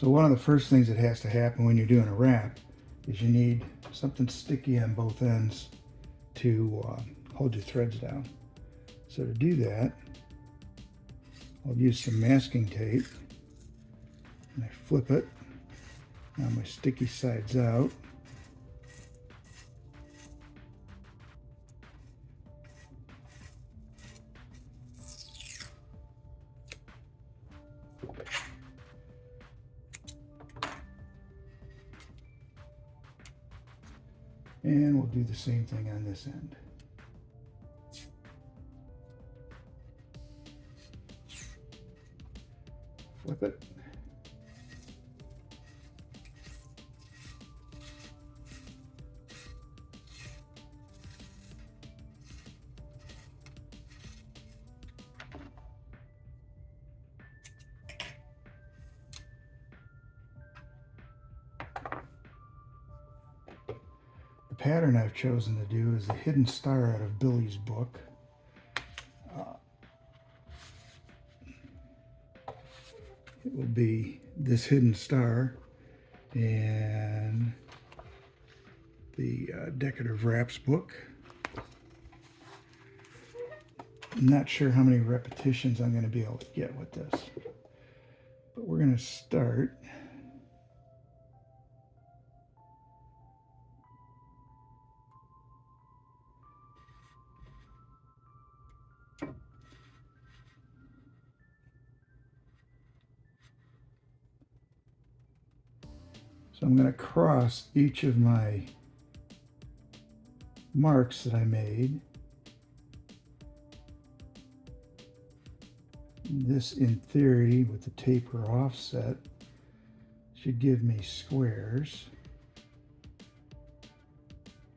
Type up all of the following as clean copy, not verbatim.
So one of the first things that has to happen when you're doing a wrap is you need something sticky on both ends to hold your threads down. So to do that, I'll use some masking tape and I flip it. Now my sticky side's out. And we'll do the same thing on this end. Flip it. The pattern I've chosen to do is the hidden star out of Billy's book. It will be this hidden star and the Decorative Wraps book. I'm not sure how many repetitions I'm going to be able to get with this, but we're going to start. So I'm going to cross each of my marks that I made. This, in theory, with the taper offset, should give me squares.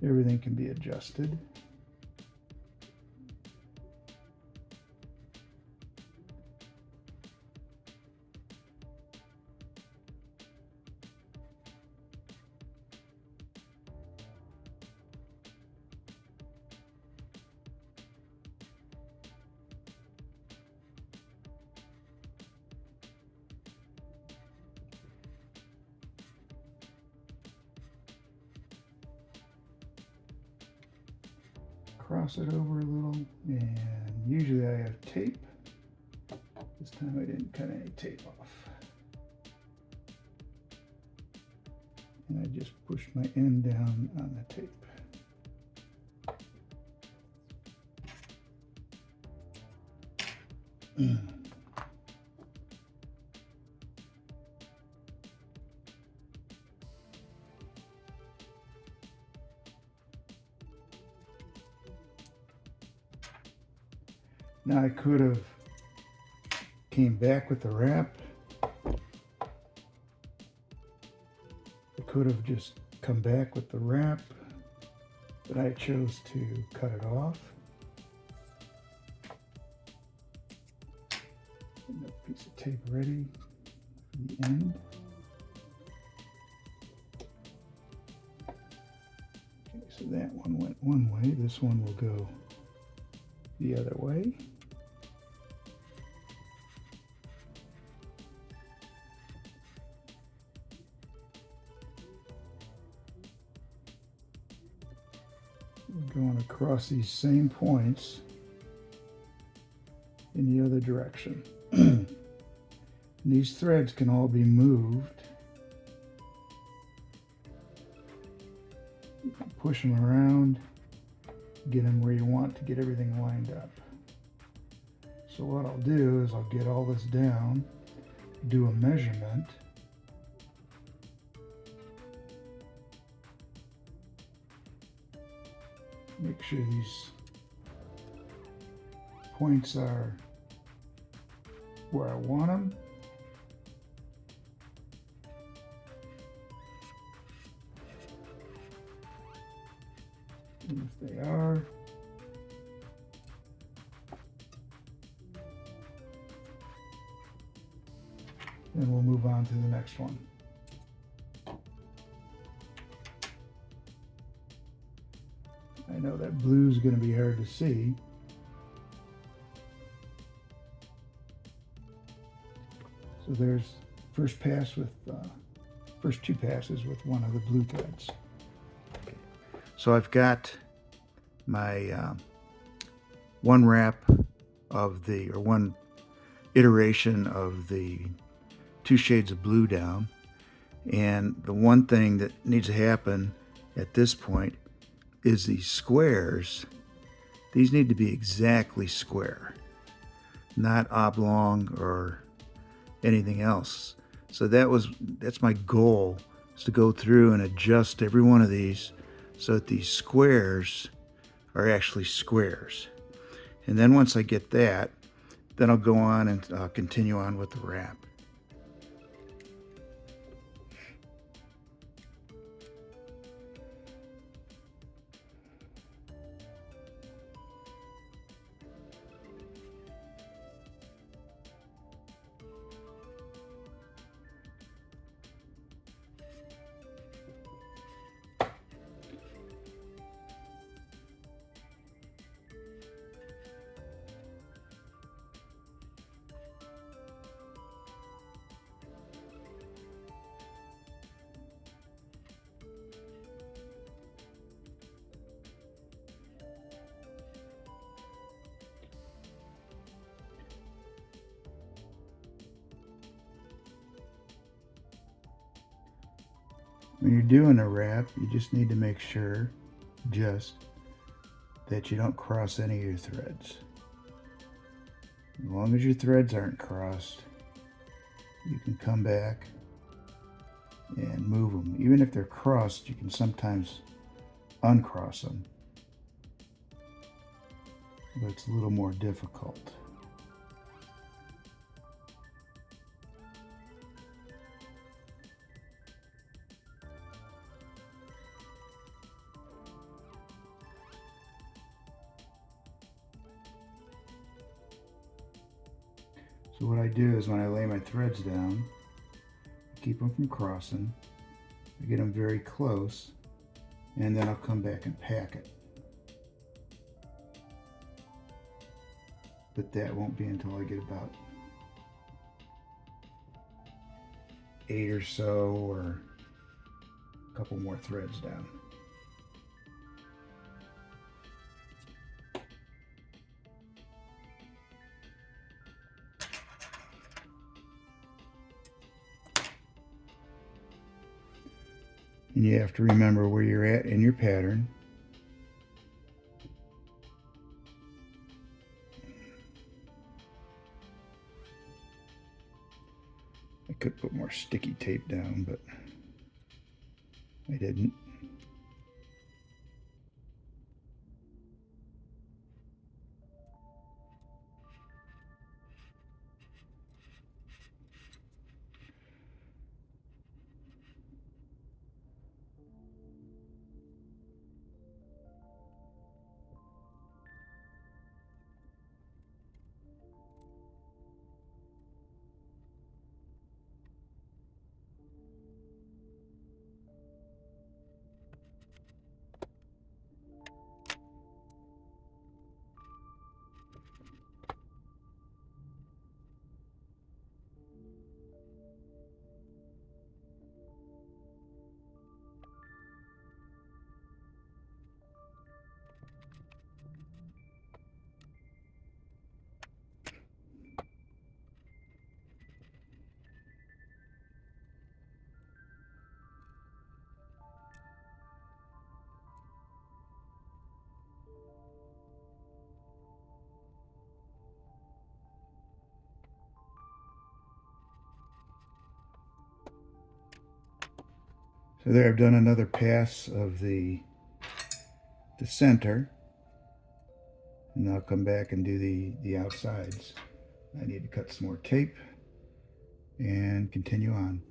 Everything can be adjusted. Cross it over a little, and usually I have tape. This time I didn't cut any tape off. And I just pushed my end down on the tape. Now I could have came back with the wrap. I could have just come back with the wrap, but I chose to cut it off. Get a piece of tape ready for the end. Okay, so that one went one way. This one will go the other way. We're going across these same points in the other direction. And these threads can all be moved. You can push them around, get them where you want to get everything lined up. So what I'll do is I'll get all this down, do a measurement, make sure these points are where I want them. And if they are, then we'll move on to the next one. I know that blue is going to be hard to see. So there's first pass with first two passes with one of the blue threads. Okay. So I've got my one wrap of the, or one iteration of the 2 shades of blue down, and the one thing that needs to happen at this point is these squares. These need to be exactly square, not oblong or anything else. So that's my goal, is to go through and adjust every one of these so that these squares are actually squares. And then once I get that, then I'll go on and continue on with the wrap. When you're doing a wrap, you just need to make sure that you don't cross any of your threads. As long as your threads aren't crossed, you can come back and move them. Even if they're crossed, you can sometimes uncross them, but it's a little more difficult. So what I do is when I lay my threads down, I keep them from crossing. I get them very close, and then I'll come back and pack it. But that won't be until I get about 8 or so, or a couple more threads down. And you have to remember where you're at in your pattern. I could put more sticky tape down, but I didn't. So there, I've done another pass of the center, and I'll come back and do the outsides. I need to cut some more tape and continue on.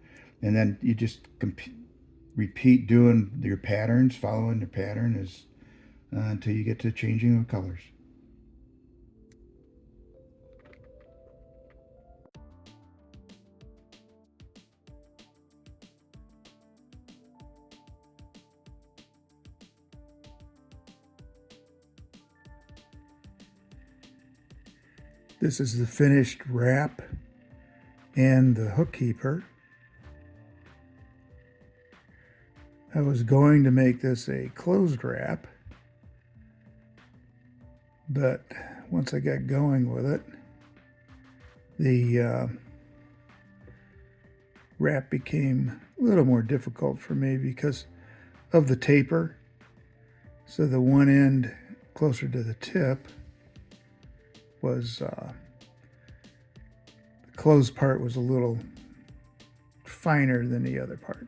And then you just repeat doing your patterns, following your pattern until you get to changing of colors. This is the finished wrap and the hook keeper. I was going to make this a closed wrap, but once I got going with it, the wrap became a little more difficult for me because of the taper. So the one end closer to the tip was, the closed part was a little finer than the other part.